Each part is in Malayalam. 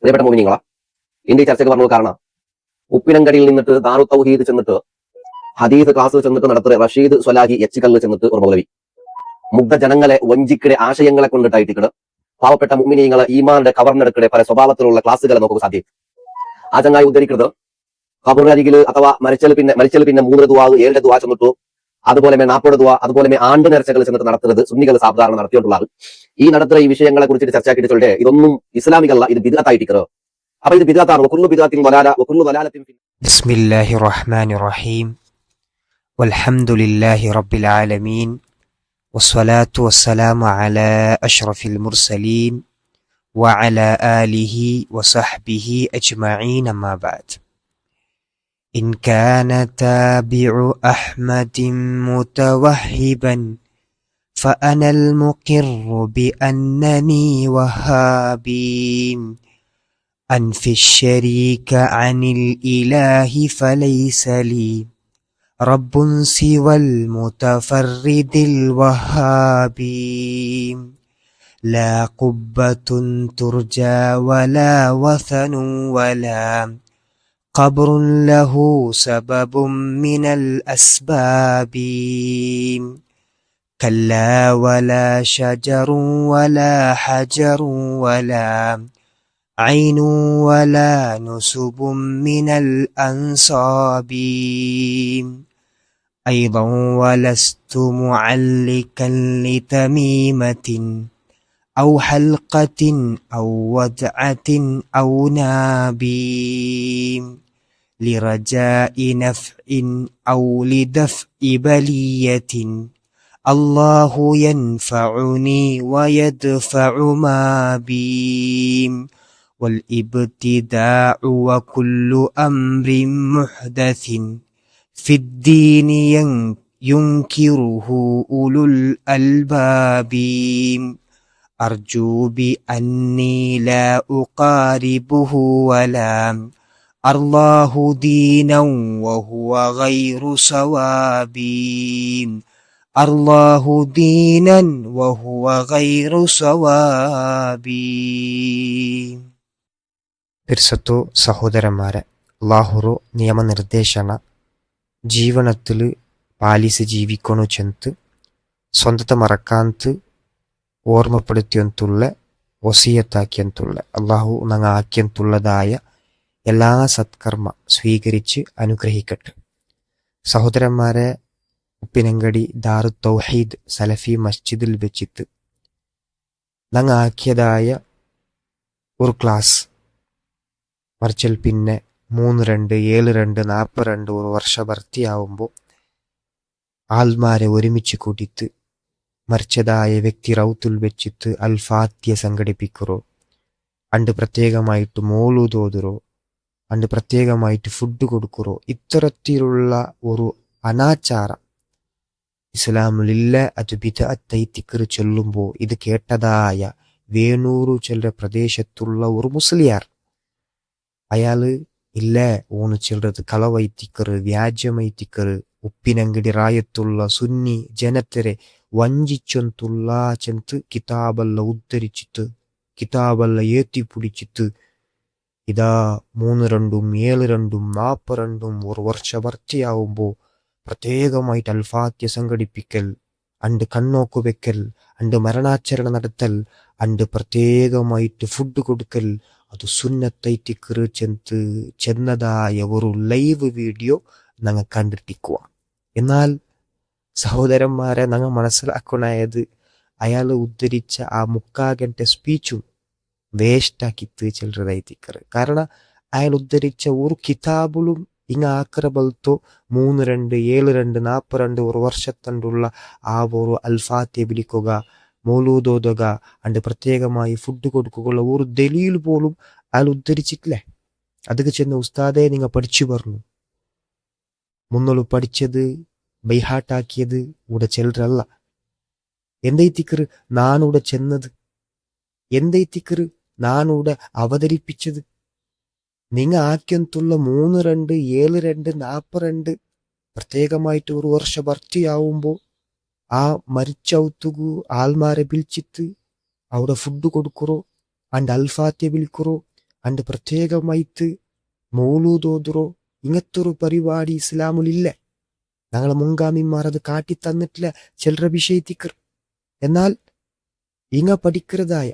പ്രിയപ്പെട്ട മോമിനിങ്ങളാ, എന്റെ ഈ ചർച്ചയ്ക്ക് പറഞ്ഞത് കാരണം ഉപ്പിനങ്കടിയിൽ നിന്നിട്ട് ദാറു തൗഹീദ് ചെന്നിട്ട് ഹദീസ് ക്ലാസ് ചെന്നിട്ട് നടത്തുക റഷീദ് സ്വലാഹി എച്ചുകല്ല് ചെന്നിട്ട് ഒരു മൗലവി മുഗ്ധ ജനങ്ങളെ വഞ്ചിക്കടെ ആശയങ്ങളെ കൊണ്ടിട്ടായിട്ടിക്കട് പാവപ്പെട്ട മുമിനിങ്ങളെ ഈമാന്റെ കവർന്നെടുക്കടെ പല സ്വഭാവത്തിലുള്ള ക്ലാസ്സുകളെ നമുക്ക് സാധ്യം. ആ ചങ്ങായി ഉദ്ധരിക്കുന്നത് ഖബറിനരികില് അഥവാ മരിച്ചൽ പിന്നെ 3 ദുആ 7 ദുആ ചെന്നിട്ടു, അതുപോലെ 40 ദുആ, അതുപോലെ ആണ്ട് നേർച്ചകൾ ചെന്നിട്ട് നടത്തുന്നത് സുന്നികൾ സാധാരണ നടത്തിയിട്ടുള്ളത്. ഈ നടത്തുന്ന ഈ വിഷയങ്ങളെ കുറിച്ചിട്ട് ചർച്ചയാക്കിയിട്ട് ചൊല്ലേ ഇതൊന്നും ഇസ്ലാമികല്ല, ഇത് ബിദ്അത്തായിട്ടിക്കറോ. അപ്പൊ ഇത് ബിദ്അത്താണ്. വകുല്ലു ബിദ്അത്തിൻ ദലാല വകുല്ലു ദലാലത്തിൻ ഫിൻ. ബിസ്മില്ലാഹിർ റഹ്മാനിർ റഹീം. വൽഹംദുലില്ലാഹി റബ്ബിൽ ആലമീൻ. വസ്സലാത്തു വസ്സലാമു അലാ അഷ്റഫിൽ മുർസലീൻ വഅലാ ആലിഹി വസഹ്ബിഹി അജ്മഈൻ. അമ്മാ ബഅദ്. ഇൻ കാന താബിഉ അഹ്മദിൻ മുതവഹിബൻ فأنا المقر بأنني وهابي. أنفي الشريك عن الإله فليس لي رب سوى المتفرد الوهاب. لا قبة ترجى ولا وثن ولا قبر له سبب من الأسباب. كلا ولا شجر ولا حجر ولا عين ولا نسب من الأنصاب. أيضا ولست معلقا لتميمة أو حلقة أو ودعة أو ناب، لرجاء نفع أو لدفع بلية الله ينفعني ويدفع ما بي. والابتداع وكل أمر محدث في الدين ينكره أولو الألباب. أرجو بأني لا أقاربه ولا أرضاه دينا وهو غير صواب. أرضاه دينا وهو غير صواب. ಪಿರ್ಸತ್ತು ಸಹೋದರಮಾರೆ, ಅಲ್ಲಾಹುರು ನಿಯಮ ನಿರ್ದೇಶನ ಜೀವನത്തിൽ പാലിച്ച് ജീവിക്കണു സ്വന്തത്തെ മറക്കാന്ത് ഓർമ്മപ്പെടുത്തിയന്തുള്ള വസിയത്താക്കിയന്തുള്ള അള്ളാഹു നങ്ങ ആക്കിയന്തുള്ളതായ എല്ലാ സത്കർമ്മ സ്വീകരിച്ച് അനുഗ്രഹിക്കട്ടെ. സഹോദരന്മാരെ, ഉപ്പിനങ്കടി ദാറു തൗഹീദ് സലഫി മസ്ജിദിൽ വെച്ചിട്ട് നങ്ങ ആക്കിയതായ ഒരു ക്ലാസ് മറിച്ചൽ പിന്നെ 3-2 7-2 42 ഒരു വർഷ ഭർത്തിയാവുമ്പോൾ ആൾമാരെ ഒരുമിച്ച് കൂട്ടിയിട്ട് മരിച്ചതായ വ്യക്തി റൗത്തുൽ വെച്ചിട്ട് അൽഫാത്തിയ സംഘടിപ്പിക്കുറോ, അണ്ട് പ്രത്യേകമായിട്ട് മോളൂതോതുറോ, അണ്ട് പ്രത്യേകമായിട്ട് ഫുഡ് കൊടുക്കുറോ, ഇത്തരത്തിലുള്ള ഒരു അനാചാരം ഇസ്ലാമിലില്ല. അത് ബിദ്അത്തായി ചൊല്ലുമ്പോൾ ഇത് കേട്ടതായ വേണൂരു ചില പ്രദേശത്തുള്ള ഒരു മുസ്ലിയാർ അയാള് ഇല്ല ഊണ് ചെല്ലത് കളവൈത്തിക്കറ് വ്യാജമൈത്തിക്കറ് ഉപ്പിനങ്കടി റായത്തുള്ള സുന്നി ജനത്തരെ വഞ്ചിച്ചൊന്തുള്ള ചെന്ത് കിതാബല്ല ഉദ്ധരിച്ചിട്ട് കിതാബല്ല ഏത്തിപ്പിടിച്ചിട്ട് ഇതാ 3-2 7-2 42 ഒരു വർഷ ഭർത്തിയാവുമ്പോൾ പ്രത്യേകമായിട്ട് അൽഫാത്യ സംഘടിപ്പിക്കൽ, അണ്ട് കണ്ണോക്കു വെക്കൽ, അണ്ട് മരണാചരണം നടത്തൽ, അണ്ട് പ്രത്യേകമായിട്ട് ഫുഡ് കൊടുക്കൽ, അത് സുന്നത്തൈറ്റ് ചെന്നതായ ഒരു ലൈവ് വീഡിയോ ഞങ്ങൾ കണ്ടിട്ടിക്കുക. എന്നാൽ സഹോദരന്മാരെ, ഞങ്ങൾ മനസ്സിലാക്കണത് അയാൾ ഉദ്ധരിച്ച ആ 3/4 ഗಂಟೆ സ്പീച്ചും വേസ്റ്റാക്കിത്ത് ചെല്ലതായിത്തിക്കറ്. കാരണം അയാൾ ഉദ്ധരിച്ച ഒരു കിതാബിലും ഇങ്ങ ആക്കറ ബൽത്തോ 3-2 7-2 42 ഒരു വർഷത്തണ്ടുള്ള ആ ഒരു അൽഫാത്തിയ വിളിക്കുക, മൗലൂദോതുക, അണ്ട് പ്രത്യേകമായി ഫുഡ് കൊടുക്കുക ഒരു ദലീൽ പോലും അയാൾ ഉദ്ധരിച്ചിട്ടില്ലേ. അതൊക്കെ ചെന്ന് ഉസ്താദെ നിങ്ങൾ പഠിച്ചു പറഞ്ഞു, മുന്നോള് പഠിച്ചത് ബൈഹാട്ടാക്കിയത് ഇവിടെ ചെല്ലറല്ല. എന്തൈത്തിക്കറ് നാനിവിടെ ചെന്നത്, എന്തൈത്തിക്കറ് നാനിവിടെ അവതരിപ്പിച്ചത്. നിങ്ങ ആക്കിയന്തുള്ള 3-2 7-2 42 പ്രത്യേകമായിട്ട് ഒരു വർഷ ഭർത്തിയാവുമ്പോൾ ആ മരിച്ചൗത്തുകു ആൾമാരെ വിളിച്ചിട്ട് അവിടെ ഫുഡ് കൊടുക്കുറോ, അണ്ട് അൽഫാത്തിയ വിളിക്കുറോ, അണ്ട് പ്രത്യേകമായിട്ട് മൗലൂദോദറോ ഇങ്ങനത്തൊരു പരിപാടി ഇസ്ലാമിലില്ല. ഞങ്ങളെ മുൻഗാമിമാർ അത് കാട്ടിത്തന്നിട്ടില്ല ചിലരുടെ വിഷയത്തിക്കർ. എന്നാൽ ഇങ്ങ പഠിക്കുന്നതായ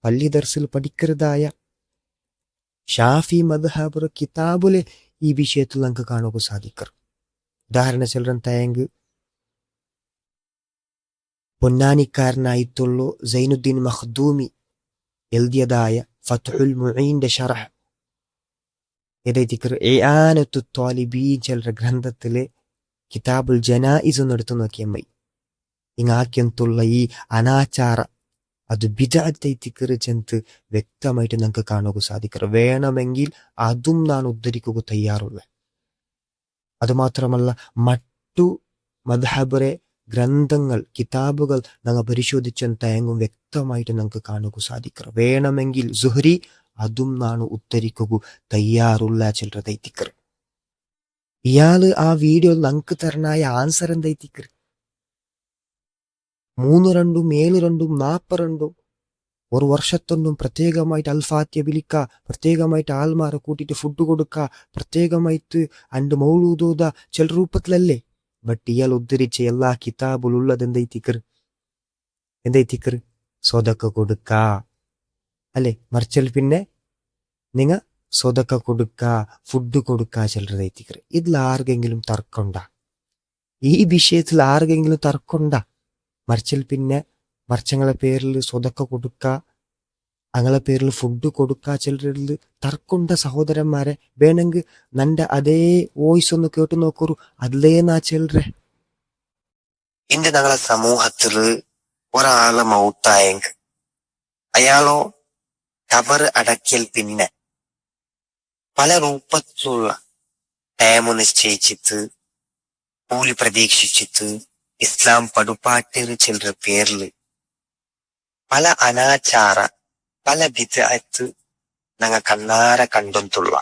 പള്ളി ദർസിൽ പഠിക്കുന്നതായ ഷാഫി മദ്ഹബ് കിതാബില് ഈ വിഷയത്തിൽ നമുക്ക് കാണുക സാധിക്കർ. ഉദാഹരണ ചിലരൻ തയങ്ക് പൊന്നാനിക്കാരനായിട്ടുള്ളൂ സൈനുദ്ദീൻ മഖ്ദൂമി എഴുതിയതായ ഫത്ഹുൽ മുഈന്റെ ഷറഹ് ഏതൈത്തിക്കർ ഇആനത്തു ത്വാലിബീൻ ചിലരുടെ ഗ്രന്ഥത്തിലെ കിതാബുൽ ജനായിസ് എന്ന് എടുത്തു നോക്കിയാൽ മതി. ഇങ്ങാക്കിയത്തുള്ള ഈ അനാചാര അത് ബിദ്അത്തൈത്തിക്കറ് ചെന്ന് വ്യക്തമായിട്ട് നമുക്ക് കാണുക സാധിക്കറ്. വേണമെങ്കിൽ അതും ഞാൻ ഉദ്ധരിക്കുക തയ്യാറുള്ള. അതുമാത്രമല്ല മറ്റു മദ്ഹബറെ ഗ്രന്ഥങ്ങൾ കിതാബുകൾ ഞങ്ങൾ പരിശോധിച്ചെന്ന് തയങ്ങും വ്യക്തമായിട്ട് നമുക്ക് കാണുക സാധിക്കറ്. വേണമെങ്കിൽ സുഹരി അതും ഞാൻ ഉദ്ധരിക്കുക തയ്യാറുള്ള ചിലർ തൈത്തിക്കറ്. ഇയാള് ആ വീഡിയോ നമുക്ക് തരണായ ആൻസർ എന്തൈത്തിക്കറ് 3-2, 7-2, 42 ഒരു വർഷത്തൊന്നും പ്രത്യേകമായിട്ട് അൽഫാത്തിയ വിളിക്ക, പ്രത്യേകമായിട്ട് ആൾമാരെ കൂട്ടിയിട്ട് ഫുഡ് കൊടുക്ക, പ്രത്യേകമായിട്ട് അണ്ട് മൗലൂദോദ ചില രൂപത്തിലല്ലേ. ബട്ട് ഇയാൾ ഉദ്ധരിച്ച എല്ലാ കിതാബിലുള്ളത് എന്തൈത്തിക്കറ് സ്വതക്ക കൊടുക്ക അല്ലെ. മറിച്ചൽ പിന്നെ നിങ്ങ സ്വതക്ക കൊടുക്ക, ഫുഡ് കൊടുക്ക ചിലർ എത്തിക്കറ്. ഇതിൽ ആർക്കെങ്കിലും തർക്കമുണ്ട? ഈ വിഷയത്തിൽ ആർക്കെങ്കിലും തർക്കമുണ്ട? മറിച്ചൽ പിന്നെ മറിച്ചങ്ങളെ പേരിൽ സ്വതക്ക കൊടുക്ക, അങ്ങളെ പേരിൽ ഫുഡ് കൊടുക്ക ചിലരിൽ തർക്കമുണ്ട സഹോദരന്മാരെ. വേണമെങ്കിൽ നന്റെ അതേ വോയിസ് ഒന്ന് കേട്ടു നോക്കൂ. അതിലേന്നാ ചിലരെ ഇന്ന് ഞങ്ങളെ സമൂഹത്തില് ഒരാള് മൗത്തായെങ്കിൽ അയാളോ ഖബർ അടക്കിയൽ പിന്നെ പല രൂപത്തിലുള്ള ടൈം നിശ്ചയിച്ചിട്ട് കൂലി പ്രതീക്ഷിച്ചിട്ട് ഇസ്ലാം പടുപാട്ടിന് ചിലരുടെ പേരില് പല അനാചാര പല ബിദ്അത്ത് ഞങ്ങൾ കണ്ണാരെ കണ്ടുള്ള.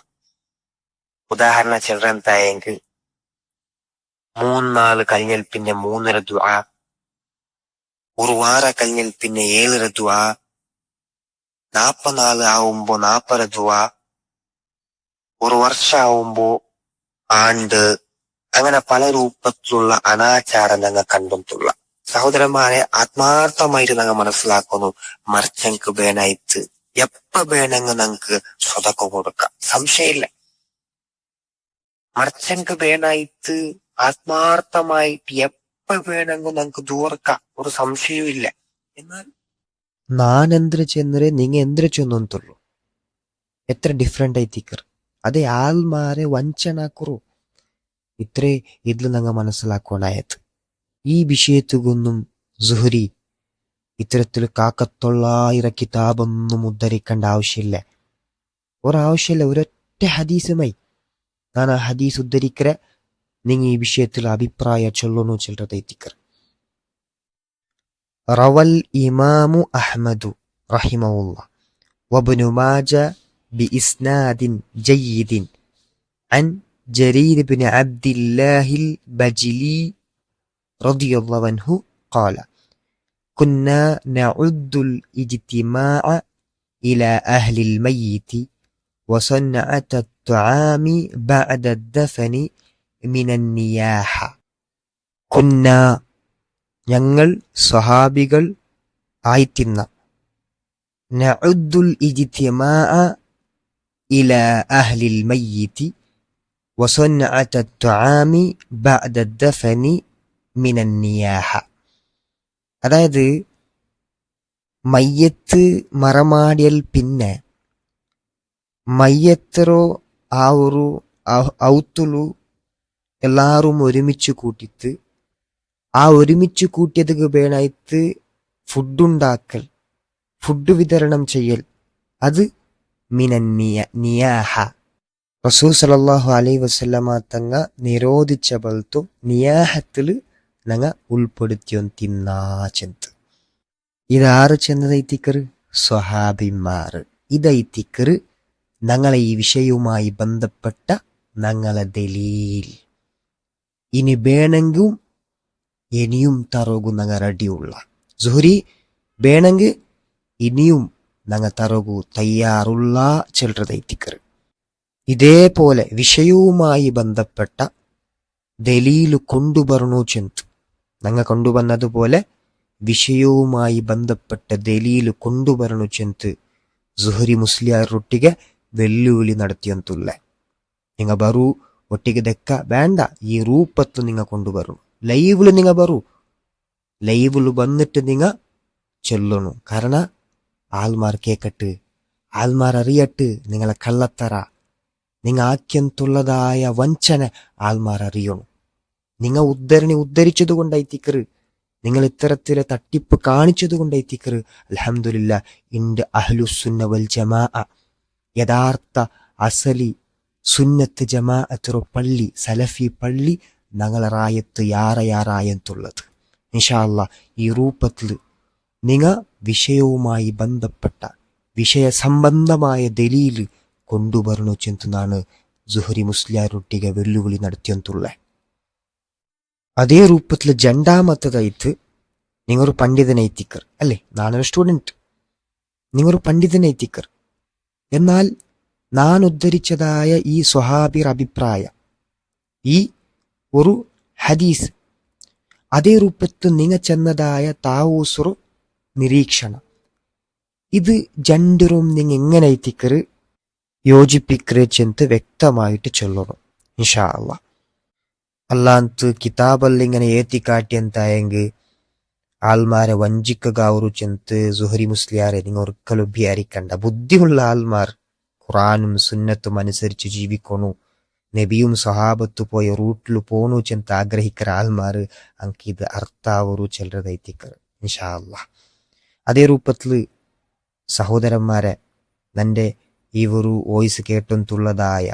ഉദാഹരണ ചിലർ എന്തായെങ്കിൽ 3 നാൾ കഴിഞ്ഞാൽ പിന്നെ 3 ദുആ, ഒരു വാര കഴിഞ്ഞാൽ പിന്നെ 7 ദുആ, 40 നാൾ ആവുമ്പോ 40 ദുആ, ഒരു വർഷം ആവുമ്പോ ആണ്ട്, അങ്ങനെ പല രൂപത്തിലുള്ള അനാചാരം ഞങ്ങൾ കണ്ടുള്ള. സഹോദരന്മാരെ, ആത്മാർത്ഥമായിട്ട് ഞങ്ങൾ മനസ്സിലാക്കുന്നു, മറിച്ചങ്ങൾക്ക് വേണായിട്ട് എപ്പ വേണമെങ്കിൽ ഞങ്ങൾക്ക് സ്വതക്ക കൊടുക്കാം, സംശയമില്ല. മറിച്ചങ്ങൾക്ക് വേണായിട്ട് ആത്മാർത്ഥമായിട്ട് എപ്പ വേണമെങ്കിൽ ഞങ്ങൾക്ക് ദൂർക്കാം, ഒരു സംശയവും ഇല്ല. എന്നാൽ ഞാൻ എന്തിനു ചെന്നരെ നിങ്ങ എന്തിനു ചെന്നുള്ളൂ. എത്ര ഡിഫറെന്റ് ആയിത്തിക്കർ. അതെ ആൾമാരെ വഞ്ചനാക്കുറു. ഇത്രേ ഇതിൽ ഞങ്ങൾ മനസ്സിലാക്കുവാനായത്. ഈ വിഷയത്തുകൊന്നും സുഹരി ഇത്തരത്തിൽ 900 കിതാബൊന്നും ഉദ്ധരിക്കേണ്ട ആവശ്യമില്ല. ഒരാവശ്യമില്ല. ഒരൊറ്റ ഹദീസുമായി ഞാൻ ആ ഹദീസ് ഉദ്ധരിക്കര. നിങ്ങൾ ഈ വിഷയത്തിൽ അഭിപ്രായ ചൊല്ലണു ചിലർ എത്തിക്കർ. റവൽ ഇമാമു അഹ്മദു റഹിമഹുല്ലാഹ് വബ്നു മാജ ബിഇസ്നാദിൻ ജയ്യിദിൻ അൻ ജരീർ ബിൻ അബ്ദില്ലാഹിൽ ബജിലി റളിയല്ലാഹു അൻഹു ഖാല കുന്നാ നഉദ്ദുൽ ഇജ്തിമാഅ ഇലാ അഹ്ലിൽ മയ്യിതി വസന്നഅത അത്'ആമി ബഅദ അദ്ദഫനി മിനൻ നിയാഹ. കുന്നാ ഞങ്ങൾ സ്വഹാബികൾ ആയിത്തിന്ന നഉദ്ദുൽ ഇജ്തിമാഅ ഇലാ അഹ്ലിൽ മയ്യിതി വസന്നഅത അത്'ആമി ബഅദ അദ്ദഫനി മിനൻ നിയാഹ. അതായത് മയ്യത്ത് മറമാടിയൽ പിന്നെ മയ്യത്തറോ ആ ഒരു ഔത്തുലു എല്ലാവരും ഒരുമിച്ച് കൂട്ടിത്ത് ആ ഒരുമിച്ച് കൂട്ടിയതുക്ക് വേണായിട്ട് ഫുഡുണ്ടാക്കൽ, ഫുഡ് വിതരണം ചെയ്യൽ, അത് മിനൻ നിയാഹ. റസൂൽ സല്ലല്ലാഹു അലൈഹി വസല്ലമ തങ്ങ നിരോധിച്ച ബൽത്തു നിയാഹത്തിൽ ഞങ്ങ ഉൾപ്പെടുത്തിയോ തിന്നാച്ചെന്ത്. ഇതാറ് ചെന്നതൈത്തിക്കറ് സ്വഹാബിമാർ. ഇതൈത്തിക്കറ് ഞങ്ങളെ ഈ വിഷയവുമായി ബന്ധപ്പെട്ട ഞങ്ങളെ ദലീൽ. ഇനി വേണമെങ്കിൽ ഇനിയും തറകും ഞങ്ങൾ റെഡിയുള്ള. സുഹരി വേണമെങ്കിൽ ഇനിയും ഞങ്ങ തറകു തയ്യാറുള്ള ചെല്ലതൈത്തിക്കറ്. ഇതേപോലെ വിഷയവുമായി ബന്ധപ്പെട്ട ദലീല് കൊണ്ടുവരണു ചെന്ത് ഞങ്ങ കൊണ്ടുവന്നതുപോലെ ವಿಷಯವುಮಾಯಿ ಬಂಧಪಟ್ಟ ದಲೀಲು ಕೊಂಡುಬರನು ಚೆಂತು ಜುಹರಿ ಮುಸ್ಲಿಯಾರೊಟ್ಟಿಗೆ വെല്ലുവിളി നടത്തിയಂತುള്ള നിങ്ങ ബറു ഒട്ടിಗೆ ദെക്ക വേണ്ട ഈ രൂപത്തിൽ നിങ്ങ കൊണ്ടുവരും. ലൈവില് നിങ്ങ ബറു, ലൈവില് വന്നിട്ട് നിങ്ങ ചൊല്ലണു. കാരണം ആൾമാർ കേക്കട്ട്, ആൾമാർ അറിയട്ട് നിങ്ങളെ കള്ളത്തറ, നിങ്ങ ആക്കിയಂತುള്ളതായ വഞ്ചന ആൾമാർ അറിയണു. നിങ്ങ ഉദ്ധരിച്ചത് കൊണ്ടായിത്തിക്കറ്, നിങ്ങൾ ഇത്തരത്തിലെ തട്ടിപ്പ് കാണിച്ചത് കൊണ്ടായിത്തിക്കറ്. അൽഹംദുലില്ലാ, ഇന്റെ അഹ്ലുസുന്ന വൽ ജമാഅ, യഥാർത്ഥ അസലി സുന്നത്ത് ജമാഅത്തുറ പള്ളി, സലഫി പള്ളി ഞങ്ങളെ റായത്ത് യാറായത്തുള്ളത്. ഇൻഷാ അല്ലാ ഈ രൂപത്തിൽ നിങ്ങ വിഷയവുമായി ബന്ധപ്പെട്ട വിഷയ സംബന്ധമായ ദലീല് കൊണ്ടുവരണു ചെന്നാണ് ജുഹരി മുസ്ലിയാരൊട്ടിಗೆ വെല്ലുവിളി നടത്തിയಂತುള്ള. അതേ രൂപത്തിൽ രണ്ടാമത്തതായിട്ട് നിങ്ങൊരു പണ്ഡിതനൈത്തിക്കർ അല്ലേ, നാനൊരു സ്റ്റുഡൻറ്റ്, നിങ്ങൊരു പണ്ഡിതനൈത്തിക്കർ. എന്നാൽ ഞാൻ ഉദ്ധരിച്ചതായ ഈ സ്വഹാബിർ അഭിപ്രായ, ഈ ഒരു ഹദീസ്, അതേ രൂപത്തിൽ നിങ്ങ ചെന്നതായ താവൂസുർ നിരീക്ഷണം, ഇത് രണ്ടും നിങ്ങൾ എങ്ങനെ എത്തിക്കറ് യോജിപ്പിക്കറ് ചെന്ന് വ്യക്തമായിട്ട് ചൊല്ലണം ഇൻഷാ അല്ലാ. അല്ലാന്ത് കിതാബಲ್ಲಿ ഇങ്ങനെ ഏത്തിക്കാട്ടിയಂತಾയെങ്കിൽ ആൾമാരെ വഞ്ചിക്കുക ഒരു ചെന്ത് സുഹരി മുസ്ലിയാരെ നിങ്ങൾ ഒരിക്കലും വിചാരിക്കണ്ട. ബുദ്ധിയുള്ള ആൾമാർ ഖുറാനും സുന്നത്തും അനുസരിച്ച് ജീവിക്കണു, നബിയും സഹാബത്തു പോയ റൂട്ടിൽ പോണു ചെന്ന് ആഗ്രഹിക്കുന്ന ആൾമാർ അങ്കിത് അർത്ഥാവൊരു ചെല്ലതൈത്തിക്കറ് ഇൻഷാ അല്ലാ. അതേ രൂപത്തിൽ സഹോദരന്മാരെ, നന്റെ ഈ ഒരു വോയിസ് കേട്ടಂತುള്ളതായ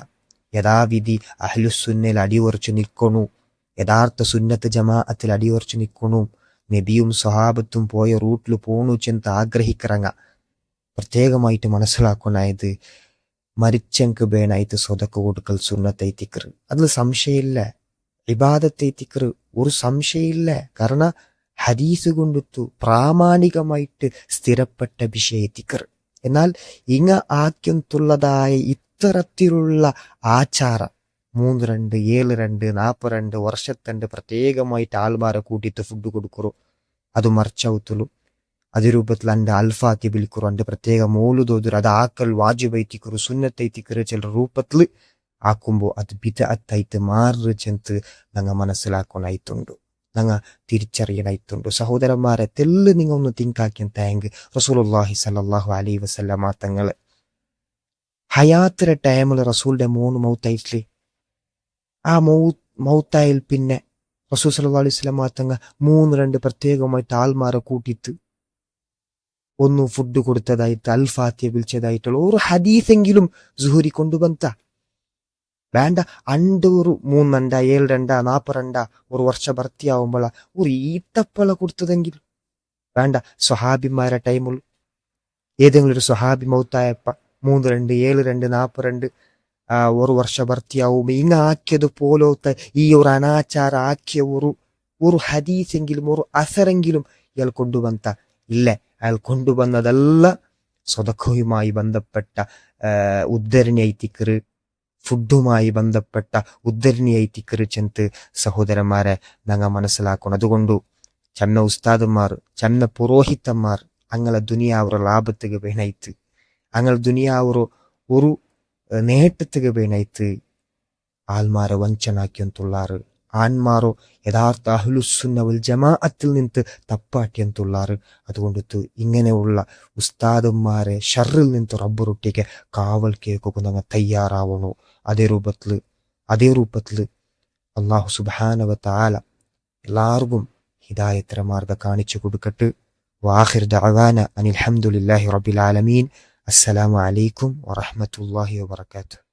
യഥാവിധി അഹ്ലുസുന്നയിൽ അടിയുറച്ചു നിൽക്കണു, യഥാർത്ഥ സുന്നത്ത് ജമാഅത്തിൽ അടിയുറച്ചു നിൽക്കണു, നബിയും സ്വഹാബത്തും പോയ റൂട്ടിൽ പോണു ചെന്ന് ആഗ്രഹിക്കറങ്ങ. പ്രത്യേകമായിട്ട് മനസ്സിലാക്കണായത് മരിച്ചെങ്ക് വേണായിട്ട് സ്വതക്ക കൊടുക്കൽ സുന്നത്തൈത്തിക്കറ്. അതിൽ സംശയമില്ല, ഇബാദത്തൈത്തിക്കറ് ഒരു സംശയമില്ല. കാരണം ഹദീസ് കൊണ്ടുത്തു പ്രാമാണികമായിട്ട് സ്ഥിരപ്പെട്ട വിഷയത്തിക്കറ്. എന്നാൽ ഇങ്ങ ആക്കിയಂತುള്ളതായ ഇത്തരത്തിലുള്ള ആചാരം 3-2, 7-2, 42 വർഷത്തണ്ട് പ്രത്യേകമായിട്ട് ആൾമാരെ കൂട്ടിയിട്ട് ഫുഡ് കൊടുക്കുറു, അത് മർച്ചവുത്തുള്ളൂ. അതേ രൂപത്തിൽ എൻ്റെ അൽഫാത്തി വിളിക്കുറു, എൻ്റെ പ്രത്യേക മോലുതോതുರು, അത് ആക്കൽ വാജിബൈത്തിക്കുറു, സുന്നത്തൈത്തിക്കറ്. ചില രൂപത്തിൽ ആക്കുമ്പോൾ അത് ബിദ്അത്തായിട്ട് മാറ് ചെന്ന് ഞങ്ങൾ മനസ്സിലാക്കണായിട്ടുണ്ട്, ഞങ്ങൾ തിരിച്ചറിയണായിട്ടുണ്ട്. സഹോദരന്മാരെ, തെല്ല് നിങ്ങൾ ഒന്ന് തിങ്കാക്കിയെങ്കിൽ റസൂലുള്ളാഹി സ്വല്ലല്ലാഹു അലൈഹി വസല്ലമ തങ്ങൾ ഹയാത്തിലെ ടൈമിൽ റസൂലിന്റെ മോന് മൗത്തായിട്ടില്ലേ, ആ മൗത്തായിൽ പിന്നെ റസൂൽ സല്ലല്ലാഹു അലൈഹി വസല്ലമ തങ്ങൾ 3-2 പ്രത്യേകമായിട്ട് ആൾമാരെ കൂട്ടിയിട്ട് ഒന്ന് ഫുഡ് കൊടുത്തതായിട്ട് അൽഫാത്തിയ വിളിച്ചതായിട്ടുള്ള ഒരു ഹദീസെങ്കിലും സുഹരി കൊണ്ടുബന്ത വേണ്ട. അണ്ട് ഒരു 3-2, 7-2, 42 ഒരു വർഷം ഭർത്തിയാവുമ്പോൾ ഒരു ഈത്തപ്പള കൊടുത്തതെങ്കിൽ വേണ്ട. സ്വഹാബിമാരെ ടൈമുള്ളൂ, ഏതെങ്കിലും ഒരു സ്വഹാബി മൗത്തായപ്പ 3-2, 7-2, 42 ഒരു വർഷം ഭർത്തിയാവുമ്പോൾ ഇങ്ങ ആക്കിയത് പോലത്തെ ഈ ഒരു അനാചാര ആക്കിയ ഒരു ഹദീസെങ്കിലും ഒരു അസറെങ്കിലും ഇയാൾ കൊണ്ടുവന്ന ഇല്ല. അയാൾ കൊണ്ടുവന്നതല്ല സ്വതക്കവുമായി ബന്ധപ്പെട്ട ഉദ്ധരണിയായിത്തിക്കറ്, ഫുഡുമായി ബന്ധപ്പെട്ട ഉദ്ധരണിയായിത്തിക്കറ് ചെന്ന് സഹോദരന്മാരെ ഞങ്ങൾ മനസ്സിലാക്കണം. അതുകൊണ്ട് ചെന്ന ഉസ്താദന്മാർ, ചെന്ന പുരോഹിതന്മാർ അങ്ങളെ ദുനിയാവರ ലാഭത്തിಗೆ ಬೇಣಾಯ್ತು, അങ്ങളെ ദുനിയാവರ ഒരു നേട്ടത്തിಗೆ ಬೇಣಾಯ್ತು ആൾമാരെ വഞ്ചനാക്കിയಂತುള്ളാറ്. ആൺമാരോ യഥാർത്ഥ അഹ്ലുസുന്ന വൽ ജമാഅത്തിൽ നിന്ന് തപ്പാട്ടിയಂತുള്ളാറ്. അതുകൊണ്ട് ഇങ്ങനെയുള്ള ഉസ്താദന്മാരെ ഷർറിൽ നിന്ന് റബ്ബറൊട്ടിಗೆ കാവൽ കേൾക്കുക ഞങ്ങൾ തയ്യാറാവണു. അതേ രൂപത്തിൽ അല്ലാഹു സുബ്ഹാനഹു വ തആല എല്ലാവർക്കും ഹിദായത്തിന്റെ മാർഗ്ഗം കാണിച്ചു കൊടുക്കട്ടെ. വാഖിർ ദഅവാന അനിൽ ഹംദുലില്ലാഹി റബ്ബിൽ ആലമീൻ. അസ്സലാമു അലൈക്കും വറഹ്മത്തുള്ളാഹി വബറകാതുഹു.